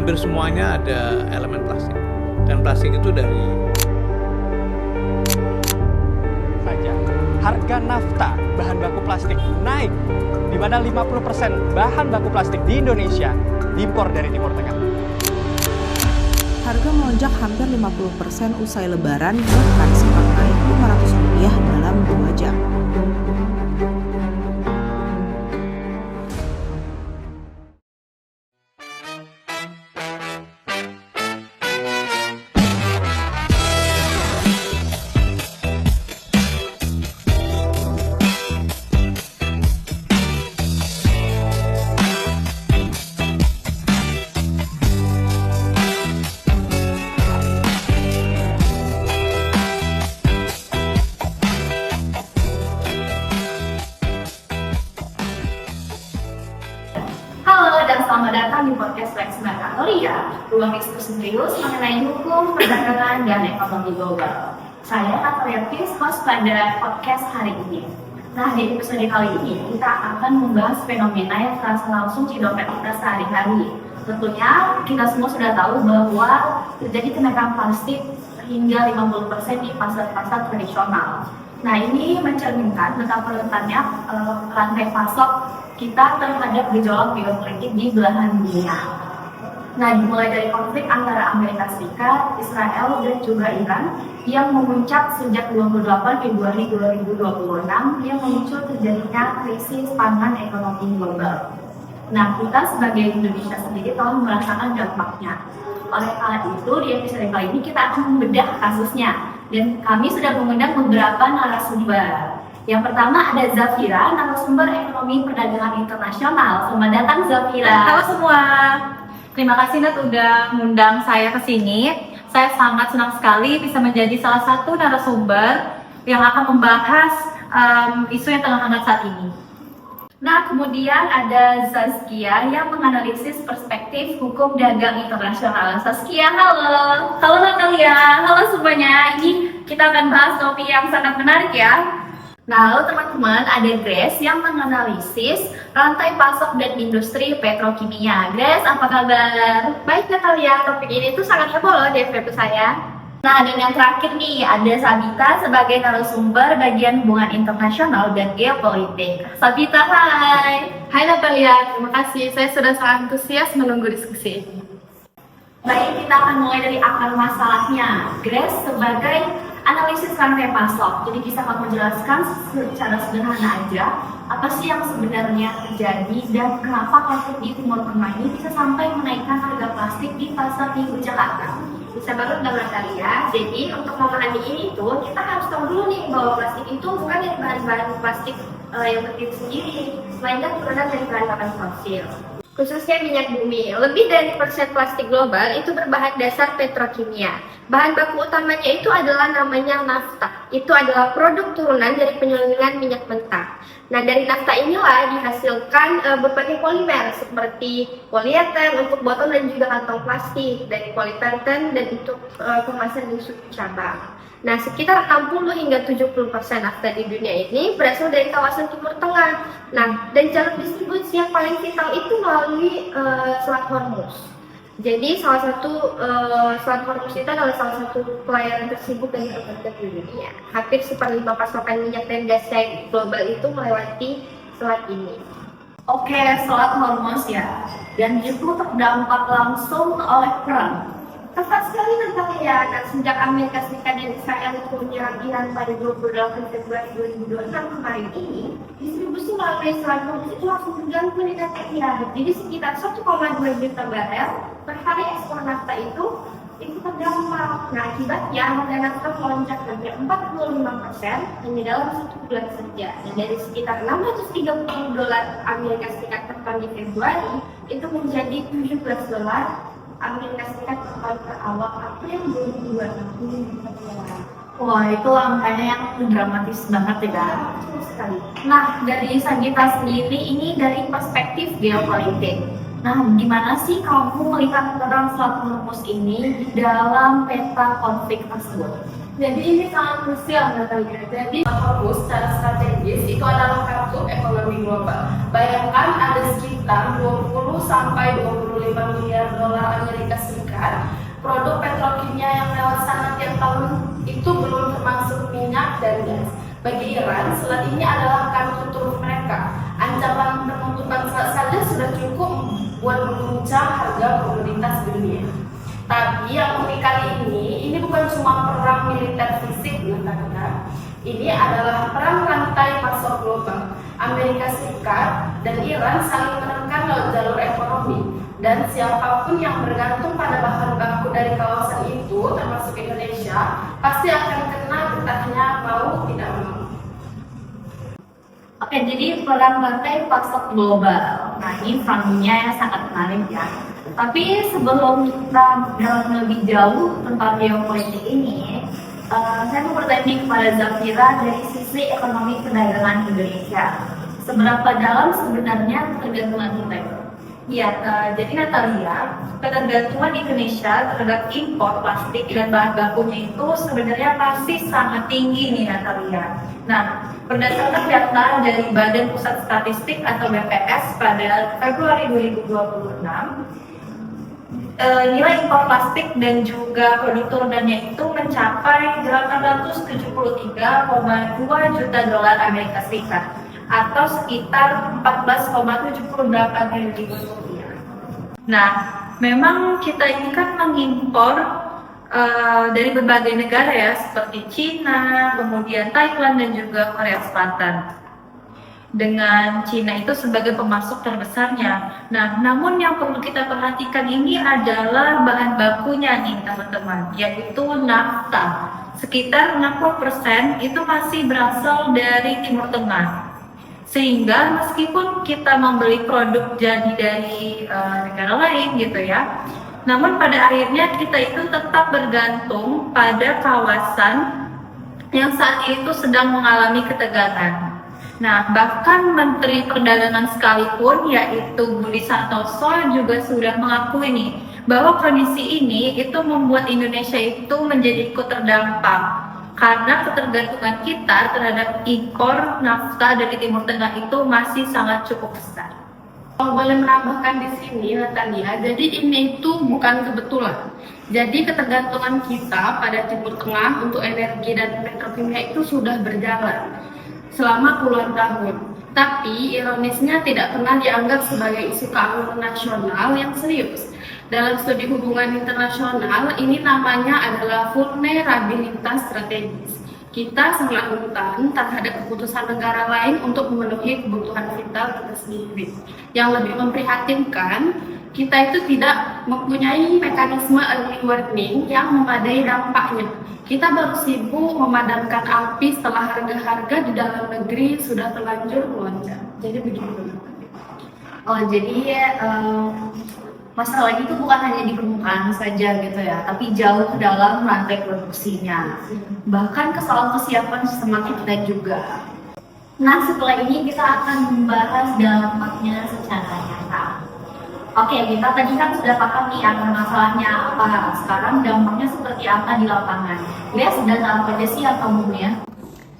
hampir semuanya ada elemen plastik. Dan plastik itu dari saja. Harga nafta bahan baku plastik naik, di mana 50% bahan baku plastik di Indonesia diimpor dari Timur Tengah. Harga melonjak hampir 50% usai lebaran, bahkan sempat naik Rp500 dalam 2 jam. Halo dan selamat datang di podcast Flexible Katolia, ruang diskusi serius mengenai hukum, perdagangan, dan ekonomi global. Saya Katolia Fis, host pada podcast hari ini. Nah, di episode kali ini kita akan membahas fenomena yang terasa langsung di dompet kita sehari-hari. Tentunya kita semua sudah tahu bahwa terjadi kenaikan plastik hingga 50% di pasar-pasar tradisional. Nah, ini mencerminkan betapa rentannya rantai pasok kita terhadap gejolak geopolitik di belahan dunia. Nah, dimulai dari konflik antara Amerika Serikat, Israel, dan juga Iran yang memuncak sejak 28 Februari 2026 yang memicu terjadinya krisis pangan ekonomi global. Nah, kita sebagai Indonesia sendiri telah merasakan dampaknya. Oleh karena itu, di episode kali ini kita akan membedah kasusnya. Dan kami sudah mengundang beberapa narasumber. Yang pertama ada Zafira, narasumber ekonomi perdagangan internasional. Selamat datang Zafira. Halo semua. Terima kasih Nat udah mengundang saya ke sini. Saya sangat senang sekali bisa menjadi salah satu narasumber yang akan membahas isu yang tengah hangat saat ini. Nah, kemudian ada Saskia yang menganalisis perspektif hukum dagang internasional. Saskia, halo. Halo Natalia. Halo semuanya. Ini kita akan bahas topik yang sangat menarik ya. Nah, lalu teman-teman ada Grace yang menganalisis rantai pasok dan industri petrokimia. Grace, apa kabar? Baik Natalia, topik ini tuh sangat heboh loh di FVP saya. Nah, dan yang terakhir nih, ada Sabita sebagai narasumber bagian hubungan internasional dan geopolitik. Sabita, hai! Hai Natalia, terima kasih. Saya sudah sangat antusias menunggu diskusi ini. Baik, kita akan mulai dari akar masalahnya. Grace sebagai analisis rantai pasok, jadi bisa kamu jelaskan secara sederhana aja apa sih yang sebenarnya terjadi dan kenapa konflik di Timur Tengah ini bisa sampai menaikkan harga plastik di pasar minggu Jakarta. Bisa banget Mbak Natalia. Jadi untuk memahami ini tuh kita harus tahu dulu nih bahwa plastik itu bukan dari bahan-bahan plastik yang berdiri sendiri, melainkan turunan dari bahan bakar fosil. Khususnya minyak bumi, lebih dari persen plastik global itu berbahan dasar petrokimia. Bahan baku utamanya itu adalah namanya nafta. Itu adalah produk turunan dari penyulingan minyak mentah. Nah, dari nafta inilah dihasilkan berbagai polimer seperti polieten untuk botol dan juga kantong plastik, dari polipenten dan untuk kemasan di suku cabang. Nah, sekitar 60 hingga 70% nafta di dunia ini berasal dari kawasan Timur Tengah. Nah, dan jalur distribusi yang paling vital itu melalui Selat Hormuz. Jadi salah satu Selat Hormuz itu adalah salah satu pelayaran tersibuk dan terpenting di dunia. Hampir seperlima pasokan minyak dan gas global itu melewati selat ini. Oke, Selat Hormuz ya, dan itu terdampak langsung oleh perang. Tepat sekali Natalia. Nah, sejak Amerika Serikat dan Israel itu menyerang Iran pada 28 Februari 2026 kemarin ini, distribusi melalui Selat Hormuz itu langsung terganggu di Natalia. Jadi sekitar 1,2 juta barel per hari ekspor nafta itu terdampak. Nah, akibatnya harga nafta melonjak hampir 45% hanya dalam 1 bulan saja. Dan dari sekitar $630 Amerika Serikat per ton di Februari itu menjadi $17 Amerika Serikat per awal April 2026. Wah, itu angkanya yang dramatis banget ya. Betul sekali. Nah, dari Sagita sendiri ini dari perspektif geopolitik. Nah, gimana sih kamu melihat perang Selat Hormuz ini di dalam peta konflik tersebut? Jadi ini sangat krusial Natalia. Jadi Hormuz secara strategis itu adalah kartu ekonomi global. Bayangkan ada sekitar 20 sampai 25 miliar dolar Amerika Serikat. Produk petrokimia yang lewat sana tiap tahun itu belum termasuk minyak dan gas. Bagi Iran, selat ini adalah kartu turun mereka. Ancaman penuntutan selat saja sudah cukup buat mengguncang harga komoditas dunia. Tapi yang unik kali ini bukan cuma perang militer fisik, bukan. Ini adalah perang rantai pasok global. Amerika Serikat dan Iran saling menekan lewat jalur ekonomi. Dan siapapun yang bergantung pada bahan baku dari kawasan itu, termasuk Indonesia, pasti akan kena getahnya mau tidak mau. Oke, jadi perang rantai pasok global. Nah, ini framingnya yang sangat menarik ya. Tapi sebelum kita dalam lebih jauh tentang geopolitik ini, saya mau bertanya kepada Zafira dari sisi ekonomi perdagangan Indonesia. Seberapa dalam sebenarnya ketergantungan kita? Ya, jadi Natalia, ketergantungan Indonesia terhadap impor plastik dan bahan bakunya itu sebenarnya masih sangat tinggi nih Natalia. Nah, berdasarkan data dari Badan Pusat Statistik atau BPS pada Februari 2026, nilai impor plastik dan juga produk turunannya itu mencapai 873,2 juta dolar Amerika Serikat atau sekitar 14,78 triliun rupiah. Nah, memang kita ini kan mengimpor dari berbagai negara ya, seperti Cina, kemudian Thailand dan juga Korea Selatan. Dengan Cina itu sebagai pemasok terbesarnya. Nah, namun yang perlu kita perhatikan ini adalah bahan bakunya nih teman-teman, yaitu nafta. Sekitar 60% itu masih berasal dari Timur Tengah. Sehingga meskipun kita membeli produk jadi dari negara lain gitu ya, namun pada akhirnya kita itu tetap bergantung pada kawasan yang saat itu sedang mengalami ketegangan. Nah, bahkan Menteri Perdagangan sekalipun, yaitu Budi Santoso, juga sudah mengakui nih bahwa kondisi ini itu membuat Indonesia itu menjadi ikut terdampak karena ketergantungan kita terhadap impor nafta dari Timur Tengah itu masih sangat cukup besar. Kalau boleh menambahkan di sini, Natalia, jadi ini itu bukan kebetulan. Jadi ketergantungan kita pada Timur Tengah untuk energi dan petrokimia itu sudah berjalan selama puluhan tahun. Tapi ironisnya tidak pernah dianggap sebagai isu keamanan nasional yang serius. Dalam studi hubungan internasional, ini namanya adalah vulnerabilitas strategis. Kita sangat rentan terhadap keputusan negara lain untuk memenuhi kebutuhan vital kita sendiri. Yang lebih memprihatinkan, kita itu tidak mempunyai mekanisme early warning yang memadai dampaknya. Kita baru sibuk memadamkan api setelah harga-harga di dalam negeri sudah terlanjur melonjak. Jadi begitu. Oh, jadi masalah itu bukan hanya di permukaan saja gitu ya, tapi jauh dalam rantai produksinya. Bahkan kesalahan kesiapan semakin kita juga. Nah, setelah ini kita akan membahas dampaknya secara nyata. Oke, kita tadi kan sudah paham nih akar masalahnya apa. Sekarang dampaknya seperti apa di lapangan. Lihat data apa aja sih yang kamu ya?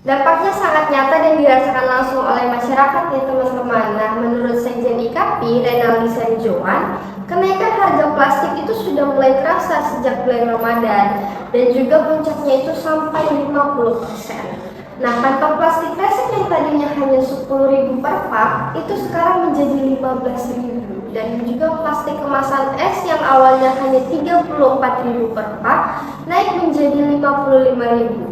Dampaknya sangat nyata dan dirasakan langsung oleh masyarakat ya teman-teman. Nah, menurut Sekjen IKAPI, Renaldi Sanjoan, kenaikan harga plastik itu sudah mulai terasa sejak bulan Ramadan dan juga puncaknya itu sampai 50%. Nah, kantong plastik kresek yang tadinya hanya 10.000 per pak itu sekarang menjadi 15.000 dan juga plastik kemasan es yang awalnya hanya 34.000 per pak naik menjadi 55.000.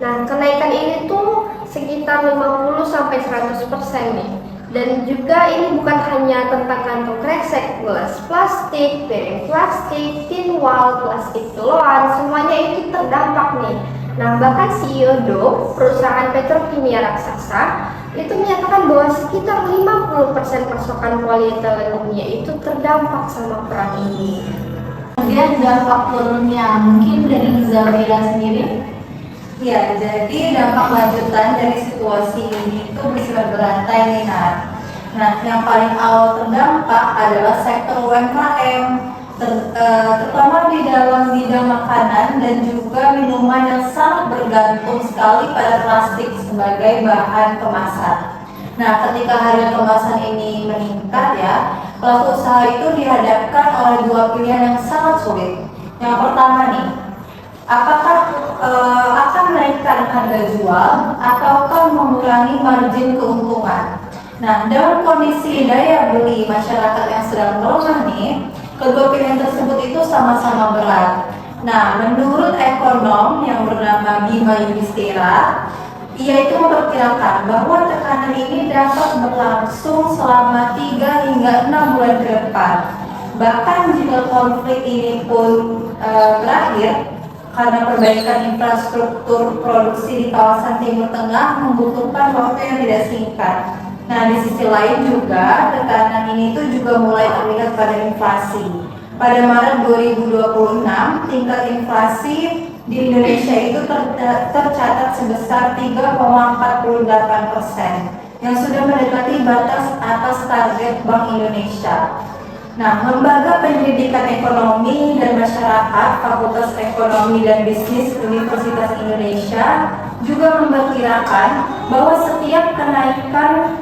Nah, kenaikan ini tuh sekitar 50-100% nih. Dan juga ini bukan hanya tentang kantong kresek, gelas plastik, piring plastik, tin wall, plastik teloan, semuanya itu terdampak nih. Nah, bahkan CEO DO, perusahaan petrokimia raksasa, itu menyatakan bahwa sekitar 50% pasokan polyethylene dunia itu terdampak sama perang ini. Kemudian dampak turunnya, mungkin dari Zafira sendiri? Ya, jadi dampak lanjutan dari situasi ini itu bersifat berantai nih, Nah, yang paling awal terdampak adalah sektor UMKM, terutama di dalam bidang makanan dan juga minuman yang sangat bergantung sekali pada plastik sebagai bahan kemasan. Nah, ketika harga kemasan ini meningkat ya, pelaku usaha itu dihadapkan oleh dua pilihan yang sangat sulit. Yang pertama nih, apakah akan menaikkan harga jual ataukah mengurangi margin keuntungan? Nah, dalam kondisi daya beli masyarakat yang sedang melemah nih, kedua pilihan tersebut itu sama-sama berat. Nah, menurut ekonom yang bernama Bima Yudhistira, ia itu memperkirakan bahwa tekanan ini dapat berlangsung selama 3 hingga 6 bulan ke depan. Bahkan jika konflik ini pun berakhir, karena perbaikan infrastruktur produksi di kawasan Timur Tengah membutuhkan waktu yang tidak singkat. Nah, di sisi lain juga tekanan ini tuh juga mulai terlihat pada inflasi. Pada Maret 2026, tingkat inflasi di Indonesia itu tercatat sebesar 3,48%, yang sudah mendekati batas atas target Bank Indonesia. Nah, Lembaga Pendidikan Ekonomi dan Masyarakat Fakultas Ekonomi dan Bisnis Universitas Indonesia juga memperkirakan bahwa setiap kenaikan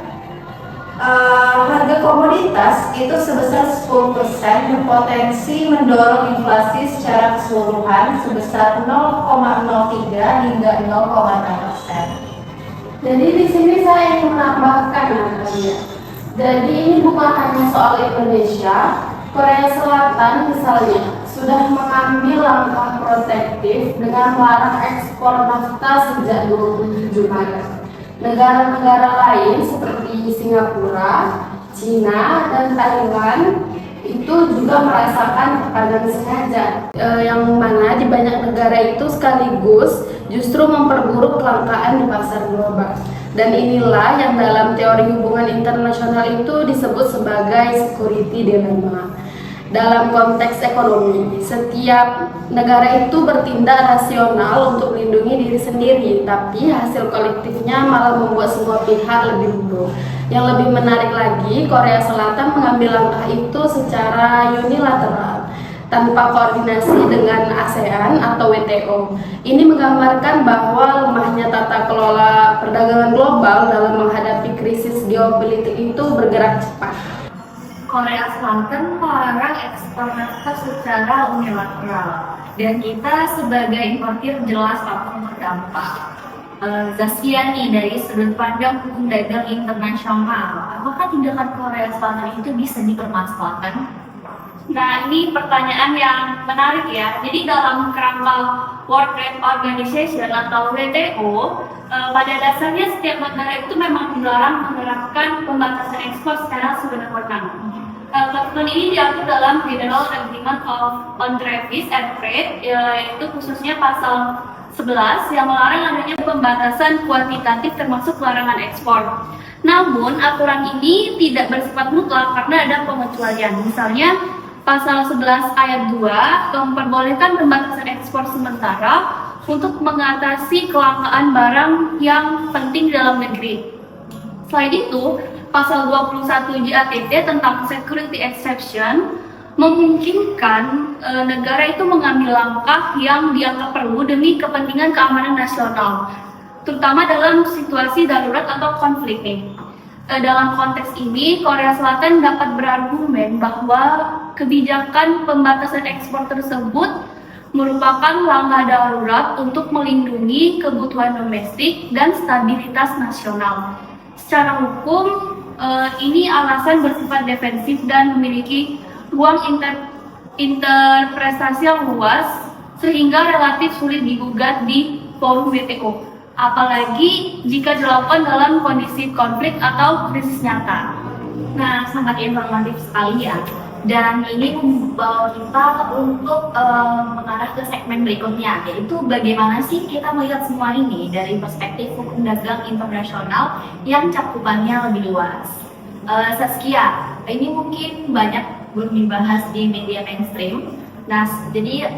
harga komoditas itu sebesar 10% berpotensi mendorong inflasi secara keseluruhan sebesar 0,03 hingga 0,6%. Jadi di sini saya ingin menambahkan ya. Jadi ini bukan hanya soal Indonesia, Korea Selatan misalnya sudah mengambil langkah protektif dengan melarang ekspor nafta sejak 27 Maret. Negara-negara lain seperti Singapura, Cina, dan Thailand itu juga merasakan tekanan sengaja, yang mana di banyak negara itu sekaligus justru memperburuk kelangkaan di pasar global. Dan inilah yang dalam teori hubungan internasional itu disebut sebagai security dilemma. Dalam konteks ekonomi, setiap negara itu bertindak rasional untuk melindungi diri sendiri, tapi hasil kolektifnya malah membuat semua pihak lebih buruk. Yang lebih menarik lagi, Korea Selatan mengambil langkah itu secara unilateral, tanpa koordinasi dengan ASEAN atau WTO. Ini menggambarkan bahwa lemahnya tata kelola perdagangan global dalam menghadapi krisis geopolitik itu bergerak cepat. Korea Selatan melarang ekspor nafta secara unilateral, dan kita sebagai importir jelas akan terdampak. Zaskia nih, dari sudut pandang hukum dagang internasional, apakah tindakan Korea Selatan itu bisa dipermasalahkan? Nah, ini pertanyaan yang menarik ya. Jadi dalam kerangka World Trade Organization atau WTO, pada dasarnya setiap negara itu memang dilarang menerapkan pembatasan ekspor secara sewenang-wenang. Ketentuan ini diatur dalam General Agreement on Trade and Trade, yaitu khususnya pasal 11 yang melarang adanya pembatasan kuantitatif termasuk larangan ekspor. Namun aturan ini tidak bersifat mutlak karena ada pengecualian. Misalnya pasal 11 ayat 2 memperbolehkan pembatasan ekspor sementara untuk mengatasi kelangkaan barang yang penting dalam negeri. Selain itu, pasal 21 JATT tentang security exception memungkinkan negara itu mengambil langkah yang dianggap perlu demi kepentingan keamanan nasional, terutama dalam situasi darurat atau konflik. Dalam konteks ini, Korea Selatan dapat berargumen bahwa kebijakan pembatasan ekspor tersebut merupakan langkah darurat untuk melindungi kebutuhan domestik dan stabilitas nasional. Secara hukum, ini alasan bersifat defensif dan memiliki ruang interpretasi yang luas sehingga relatif sulit digugat di forum WTO, apalagi jika dilakukan dalam kondisi konflik atau krisis nyata. Nah, sangat informatif sekali ya. Dan ini membawa kita untuk mengarah ke segmen berikutnya, yaitu bagaimana sih kita melihat semua ini dari perspektif hukum dagang internasional yang cakupannya lebih luas. Saskia, ini mungkin banyak belum dibahas di media mainstream. Nah, jadi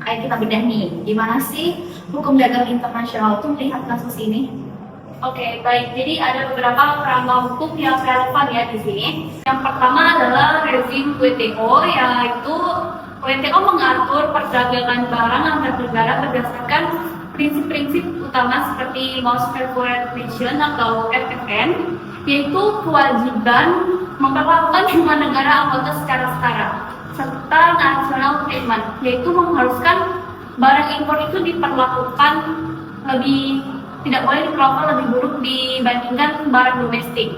ayo kita bedah nih, gimana sih hukum dagang internasional itu melihat kasus ini? Oke, baik. Jadi ada beberapa kerangka hukum yang relevan ya di sini. Yang pertama adalah rezim WTO, yaitu WTO mengatur perdagangan barang antar negara berdasarkan prinsip-prinsip utama seperti Most Favored Nation atau MFN, yaitu kewajiban memperlakukan semua negara anggota secara setara, serta national treatment, yaitu mengharuskan barang impor itu diperlakukan tidak boleh diperlakukan lebih buruk dibandingkan barang domestik.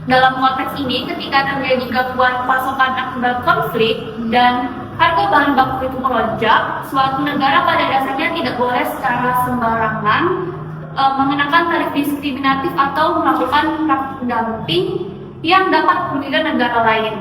Dalam konteks ini, ketika terjadi gangguan pasokan akibat konflik dan harga bahan baku itu melonjak, suatu negara pada dasarnya tidak boleh secara sembarangan mengenakan tarif diskriminatif atau melakukan praktik dumping yang dapat merugikan negara lain.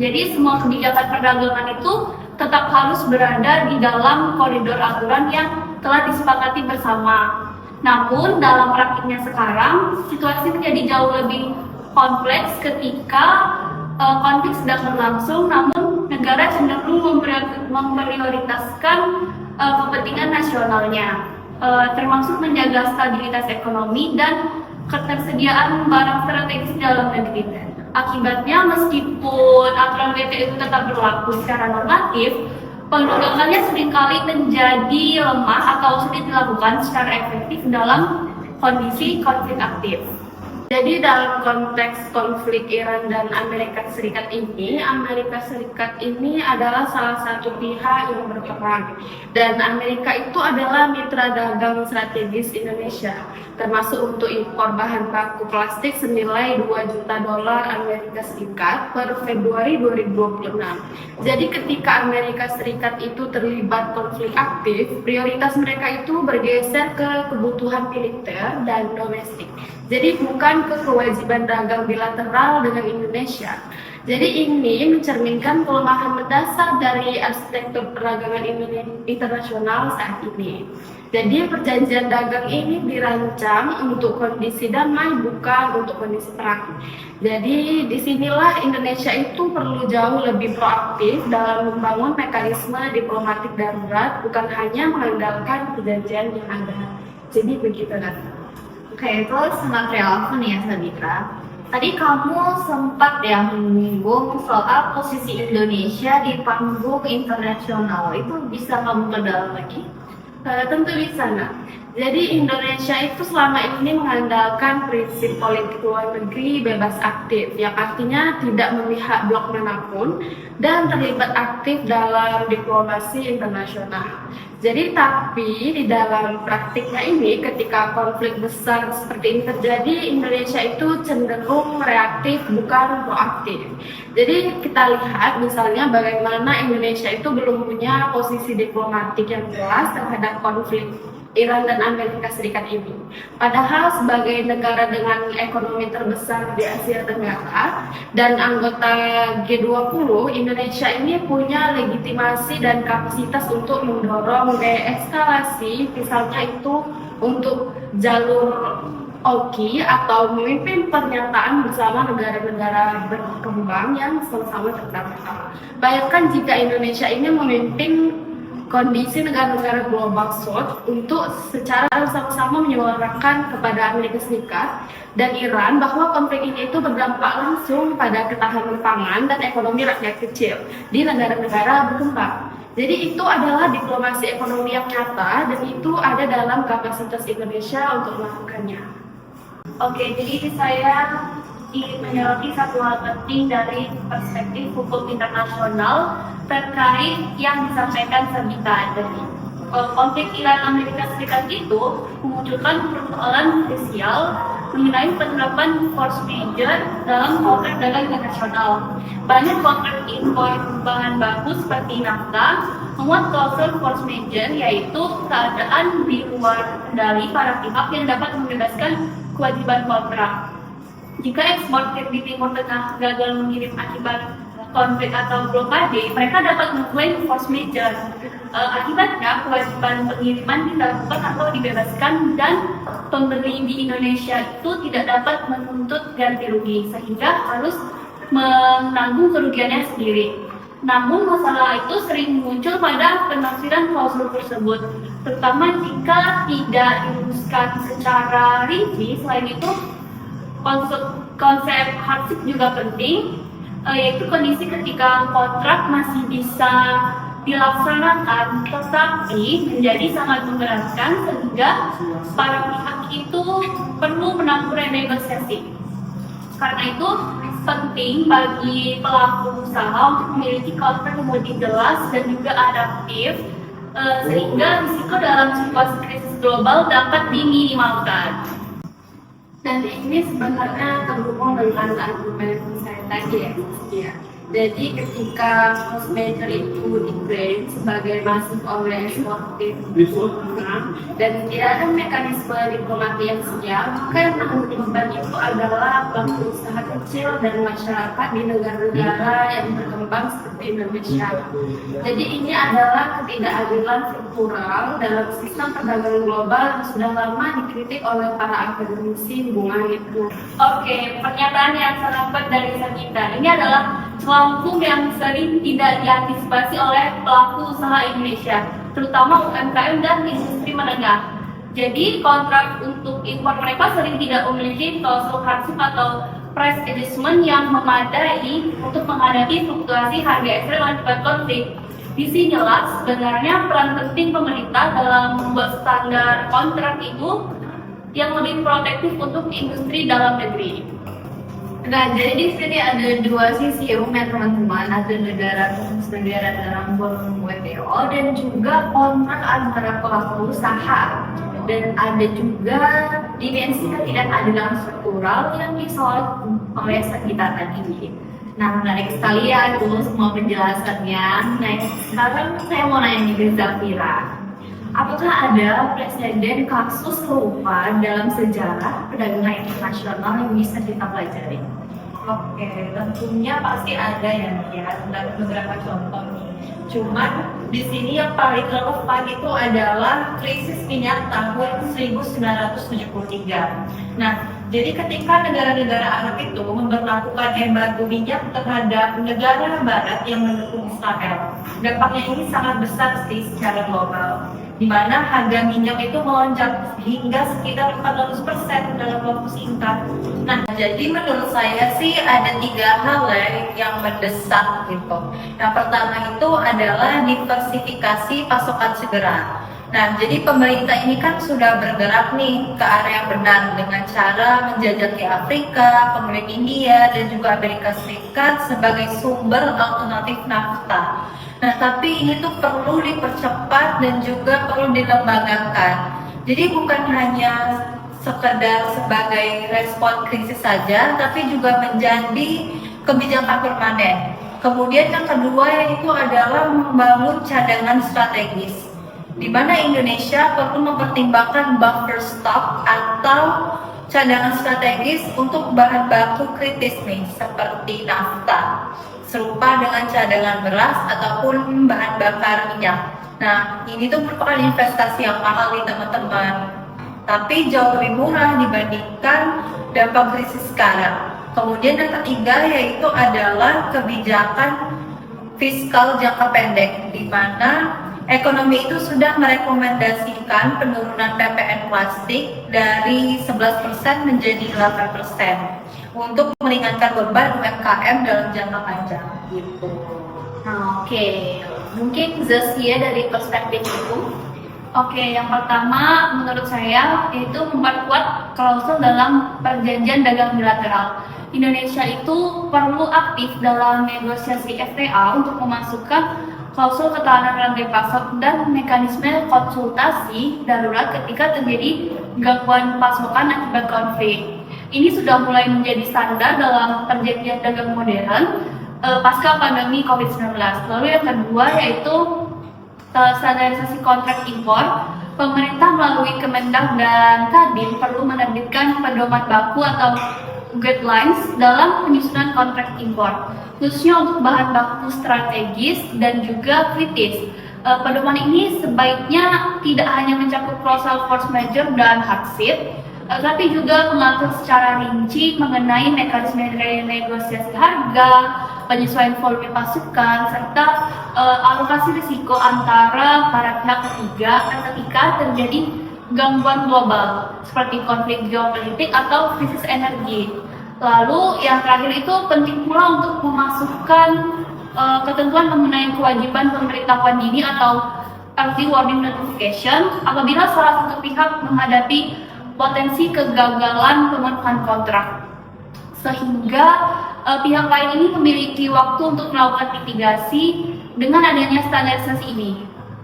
Jadi semua kebijakan perdagangan itu tetap harus berada di dalam koridor aturan yang telah disepakati bersama. Namun dalam praktiknya sekarang, situasi menjadi jauh lebih kompleks ketika konflik sedang berlangsung, namun negara cenderung memprioritaskan kepentingan nasionalnya, termasuk menjaga stabilitas ekonomi dan ketersediaan barang strategis dalam negeri. Akibatnya, meskipun aturan WTO itu tetap berlaku secara normatif, perdagangannya seringkali menjadi lemah atau sulit dilakukan secara efektif dalam kondisi konflik aktif. Jadi dalam konteks konflik Iran dan Amerika Serikat ini adalah salah satu pihak yang berperang, dan Amerika itu adalah mitra dagang strategis Indonesia, termasuk untuk impor bahan baku plastik senilai $2 juta Amerika Serikat per Februari 2026. Jadi ketika Amerika Serikat itu terlibat konflik aktif, prioritas mereka itu bergeser ke kebutuhan militer dan domestik. Jadi bukan ke kewajiban dagang bilateral dengan Indonesia. Jadi ini mencerminkan kelemahan mendasar dari arsitektur perdagangan internasional saat ini. Jadi perjanjian dagang ini dirancang untuk kondisi damai, bukan untuk kondisi perang. Jadi disinilah Indonesia itu perlu jauh lebih proaktif dalam membangun mekanisme diplomatik darurat, bukan hanya mengandalkan perjanjian yang ada. Jadi begitu kan. Oke, itu sangat relevan ya Sabitra. Tadi kamu sempat menyinggung soal posisi Indonesia di panggung internasional. Itu bisa kamu perdalam lagi? Tentu bisa, Nak. Jadi Indonesia itu selama ini mengandalkan prinsip politik luar negeri bebas aktif, yang artinya tidak memihak blok manapun dan terlibat aktif dalam diplomasi internasional. Jadi tapi di dalam praktiknya ini, ketika konflik besar seperti ini terjadi, Indonesia itu cenderung reaktif bukan proaktif. Jadi kita lihat misalnya bagaimana Indonesia itu belum punya posisi diplomatik yang jelas terhadap konflik Iran dan Amerika Serikat ini. Padahal sebagai negara dengan ekonomi terbesar di Asia Tenggara dan anggota G20, Indonesia ini punya legitimasi dan kapasitas untuk mendorong deeskalasi, misalnya itu untuk jalur OKI atau memimpin pernyataan bersama negara-negara berkembang yang sama-sama terdampak. Bayangkan jika Indonesia ini memimpin kondisi negara-negara global South untuk secara sama-sama menyuarakan kepada Amerika Serikat dan Iran bahwa konflik ini itu berdampak langsung pada ketahanan pangan dan ekonomi rakyat kecil di negara-negara berkembang. Jadi itu adalah diplomasi ekonomi yang nyata dan itu ada dalam kapasitas Indonesia untuk melakukannya. Oke, jadi saya ingin menyoroti satu hal penting dari perspektif hukum internasional terkait yang disampaikan Sabita tadi. Konflik Iran Amerika Serikat itu memunculkan persoalan krusial mengenai penerapan force majeure dalam kontrak dagang internasional. Banyak kontrak impor bahan baku seperti nafta memuat klausul force majeure, yaitu keadaan di luar kendali para pihak yang dapat membebaskan kewajiban kontrak. Jika eksportir di Timur Tengah gagal mengirim akibat konflik atau blokade, mereka dapat mengklaim force majeure. Akibatnya, kewajiban pengiriman dilakukan atau dibebaskan dan pembeli di Indonesia itu tidak dapat menuntut ganti rugi, sehingga harus menanggung kerugiannya sendiri. Namun masalah itu sering muncul pada penafsiran klausul tersebut, terutama jika tidak dirumuskan secara rinci. Selain itu, konsep hardship juga penting, yaitu kondisi ketika kontrak masih bisa dilaksanakan tetapi menjadi sangat memberatkan sehingga para pihak itu perlu menempuh renegosiasi. Karena itu penting bagi pelaku usaha untuk memiliki kontrak yang lebih jelas dan juga adaptif, sehingga risiko dalam situasi krisis global dapat diminimalkan. Dan ini sebenarnya terhubung dengan argumen saya tadi ya. Jadi ketika cost measure itu diklaim sebagai masuk oleh eksportir dan tidak ada mekanisme diplomasi yang siap, maka yang menanggung beban itu adalah pelaku usaha kecil dan masyarakat di negara-negara yang berkembang seperti Indonesia. Jadi ini adalah ketidakadilan struktural dalam sistem perdagangan global yang sudah lama dikritik oleh para akademisi hubungan itu. Oke, pernyataan yang sangat baik dari Sagita. Ini adalah celangkung yang sering tidak diantisipasi oleh pelaku usaha Indonesia, terutama UMKM dan industri menengah. Jadi kontrak untuk impor mereka sering tidak memiliki klausul hardship atau price adjustment yang memadai untuk menghadapi fluktuasi harga ekstrim akibat konflik. Disinilah sebenarnya peran penting pemerintah dalam membuat standar kontrak itu yang lebih protektif untuk industri dalam negeri. Nah, jadi di sini ada dua sisi ya teman-teman, ada negara dalam forum WTO dan juga kontrak antara pelaku usaha, dan ada juga dimensi ketidakadilan struktural yang disorot oleh kita tadi. Nah, menarik sekali ya dulu semua penjelasannya. Nah, sekarang saya mau nanya nih ke Zafira, apakah ada presiden kasus serupa dalam sejarah perdagangan internasional yang bisa kita pelajari? Oke, tentunya pasti ada ya, dan beberapa contoh nih. Cuman di sini yang paling relevan itu adalah krisis minyak tahun 1973. Nah, jadi ketika negara-negara Arab itu memberlakukan embargo minyak terhadap negara Barat yang mendukung Israel, dampaknya ini sangat besar sih secara global, di mana harga minyak itu melonjak hingga sekitar 400% dalam waktu singkat. Nah, jadi menurut saya sih ada 3 hal yang mendesak gitu. Yang pertama itu adalah diversifikasi pasokan segera. Nah, jadi pemerintah ini kan sudah bergerak nih ke arah yang benar dengan cara menjajaki Afrika, kemudian India, dan juga Amerika Serikat sebagai sumber alternatif nafta. Nah, tapi ini tuh perlu dipercepat dan juga perlu dilembagakan. Jadi bukan hanya sekedar sebagai respon krisis saja, tapi juga menjadi kebijakan permanen. Kemudian yang kedua yaitu adalah membangun cadangan strategis, di mana Indonesia perlu mempertimbangkan buffer stock atau cadangan strategis untuk bahan baku kritis nih, seperti nafta, serupa dengan cadangan beras ataupun bahan bakar minyak. Nah, ini tuh merupakan investasi yang mahal nih teman-teman, tapi jauh lebih murah dibandingkan dampak krisis sekarang. Kemudian yang ketiga yaitu adalah kebijakan fiskal jangka pendek, di mana ekonomi itu sudah merekomendasikan penurunan PPN plastik dari 11% menjadi 8% untuk meringankan beban UMKM dalam jangka panjang gitu. Oke, mungkin Zaskia dari perspektif itu. Oke, yang pertama menurut saya yaitu memperkuat klausul dalam perjanjian dagang bilateral. Indonesia itu perlu aktif dalam negosiasi FTA untuk memasukkan klausul ketahanan rantai pasok dan mekanisme konsultasi darurat ketika terjadi gangguan pasokan akibat konflik. Ini sudah mulai menjadi standar dalam perjanjian dagang modern pasca pandemi COVID-19. Lalu yang kedua yaitu standarisasi kontrak impor. Pemerintah melalui Kemendag dan Kadin perlu menerbitkan pedoman baku atau guidelines dalam penyusunan kontrak impor, khususnya untuk bahan baku strategis dan juga kritis. Pedoman ini sebaiknya tidak hanya mencakup klausul force majeure dan hardship, tapi juga mengatur secara rinci mengenai mekanisme renegosiasi harga, penyesuaian volume pasukan, serta alokasi risiko antara para pihak ketiga ketika terjadi gangguan global seperti konflik geopolitik atau krisis energi. Lalu yang terakhir itu penting pula untuk memasukkan ketentuan mengenai kewajiban pemberitahuan dini atau early warning notification apabila salah satu pihak menghadapi potensi kegagalan pemenuhan kontrak. sehingga pihak lain ini memiliki waktu untuk melakukan mitigasi dengan adanya standarisasi ini.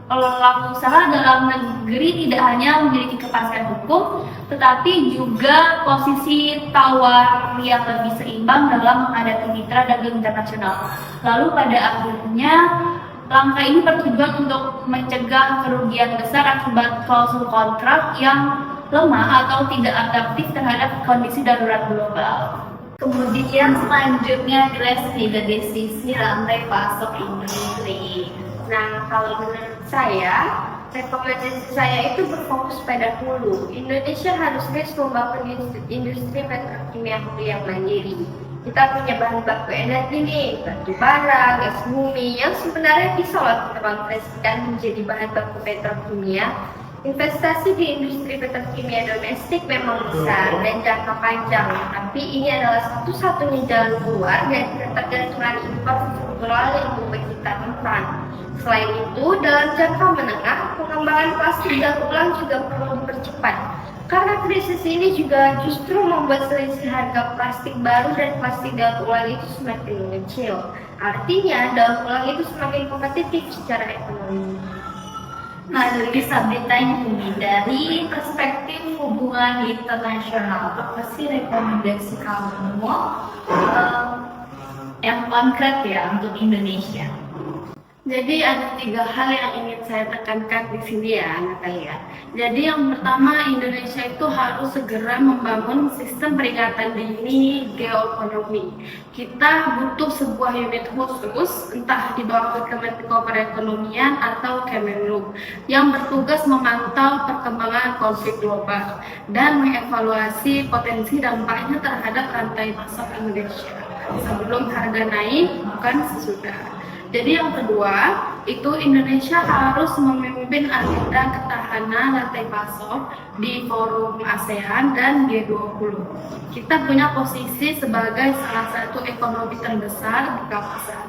Pelaku usaha dalam negeri tidak hanya memiliki kepastian hukum, tetapi juga posisi tawar yang lebih seimbang dalam menghadapi mitra dagang internasional. Lalu pada akhirnya, langkah ini bertujuan untuk mencegah kerugian besar akibat klausul kontrak yang lemah atau tidak adaptif terhadap kondisi darurat global. Kemudian selanjutnya Grace nih dari sisi rantai pasok industri. Nah, kalau menurut saya, rekomendasi saya itu berfokus pada hulu. Indonesia harus terus membangun industri petrokimia hulu yang mandiri. Kita punya bahan baku energi nih, batu bara, gas bumi, yang sebenarnya bisa loh kita konversikan menjadi bahan baku petrokimia. Investasi di industri petrokimia domestik memang besar dan jangka panjang, tapi ini adalah satu-satunya jalan keluar dari ketergantungan impor struktural yang membuat kita rentan. Selain itu, dalam jangka menengah, pengembangan plastik daur ulang juga perlu dipercepat. Karena krisis ini juga justru membuat selisih harga plastik baru dan plastik daur ulang itu semakin mengecil. Artinya, daur ulang itu semakin kompetitif secara ekonomi. Nah, dari bertanya nih, dari perspektif hubungan internasional, apa sih rekomendasi kamu yang konkret ya untuk Indonesia? Jadi ada 3 hal yang ingin saya tekankan di sini ya, Natalia. Jadi yang pertama, Indonesia itu harus segera membangun sistem peringatan dini geoekonomi. Kita butuh sebuah unit khusus, entah di bawah Kemenko Perekonomian atau Kemenlu, yang bertugas memantau perkembangan konflik global dan mengevaluasi potensi dampaknya terhadap rantai pasok Indonesia sebelum harga naik, bukan sesudah. Jadi yang kedua, itu Indonesia harus memimpin agenda ketahanan rantai pasok di forum ASEAN dan G20. Kita punya posisi sebagai salah satu ekonomi terbesar di kawasan.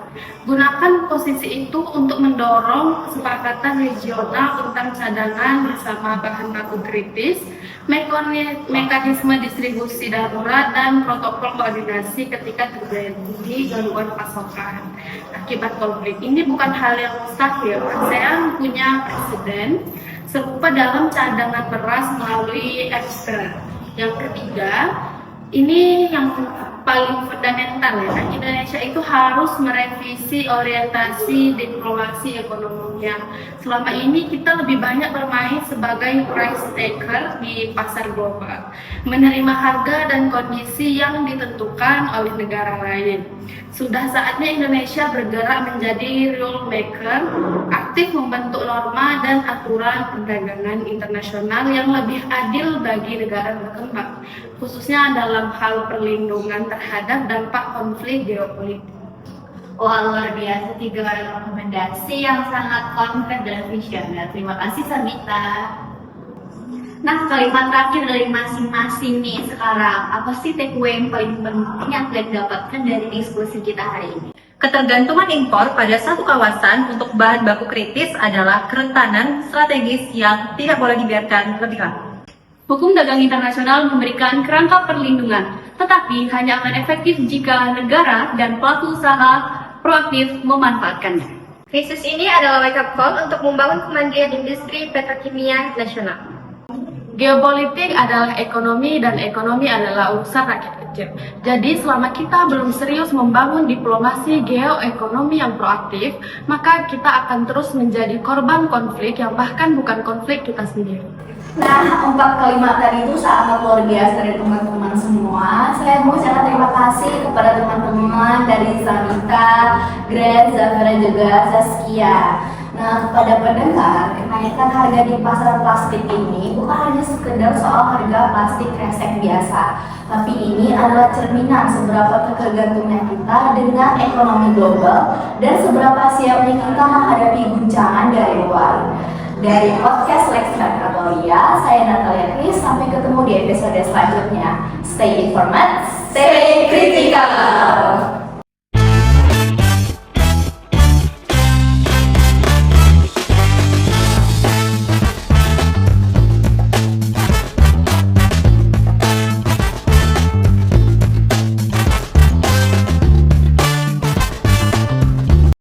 Gunakan posisi itu untuk mendorong kesepakatan regional tentang cadangan bersama bahan baku kritis, mekanisme distribusi darurat, dan protokol koordinasi ketika terjadi gangguan pasokan akibat konflik. Ini bukan hal yang mustahil. ASEAN punya presiden serupa dalam cadangan beras melalui ekspor. Yang ketiga, ini yang paling fundamental ya, Indonesia itu harus merevisi orientasi diplomasi ekonominya. Selama ini kita lebih banyak bermain sebagai price taker di pasar global, menerima harga dan kondisi yang ditentukan oleh negara lain. Sudah saatnya Indonesia bergerak menjadi rule maker, aktif membentuk norma dan aturan perdagangan internasional yang lebih adil bagi negara berkembang, khususnya dalam hal perlindungan terhadap dampak konflik geopolitik. Wah, luar biasa, 3 rekomendasi yang sangat konkret dan visioner. Terima kasih Sabita. Nah, kalimat terakhir dari masing-masing nih sekarang, apa sih takeaway yang paling penting yang kalian dapatkan dari diskusi kita hari ini? Ketergantungan impor pada satu kawasan untuk bahan baku kritis adalah kerentanan strategis yang tidak boleh dibiarkan lebih lama. Hukum dagang internasional memberikan kerangka perlindungan, tetapi hanya akan efektif jika negara dan pelaku usaha proaktif memanfaatkannya. Krisis ini adalah wake up call untuk membangun kemandirian industri petrokimia nasional. Geopolitik adalah ekonomi dan ekonomi adalah urusan rakyat kecil. Jadi selama kita belum serius membangun diplomasi geoekonomi yang proaktif, maka kita akan terus menjadi korban konflik yang bahkan bukan konflik kita sendiri. Nah, 4 kalimat tadi itu sangat luar biasa dari teman-teman semua. Saya mau ucapkan terima kasih kepada teman-teman dari Sabita, Grace, Zafira, juga Zaskia. Nah, kepada pendengar, kenaikan harga di pasar plastik ini bukan hanya sekedar soal harga plastik kresek biasa, tapi ini adalah cerminan seberapa ketergantungan kita dengan ekonomi global dan seberapa siapnya kita menghadapi guncangan dari luar. Dari podcast Lex Mercatoria, saya Natalia Kris. Sampai ketemu di episode selanjutnya. Stay informed.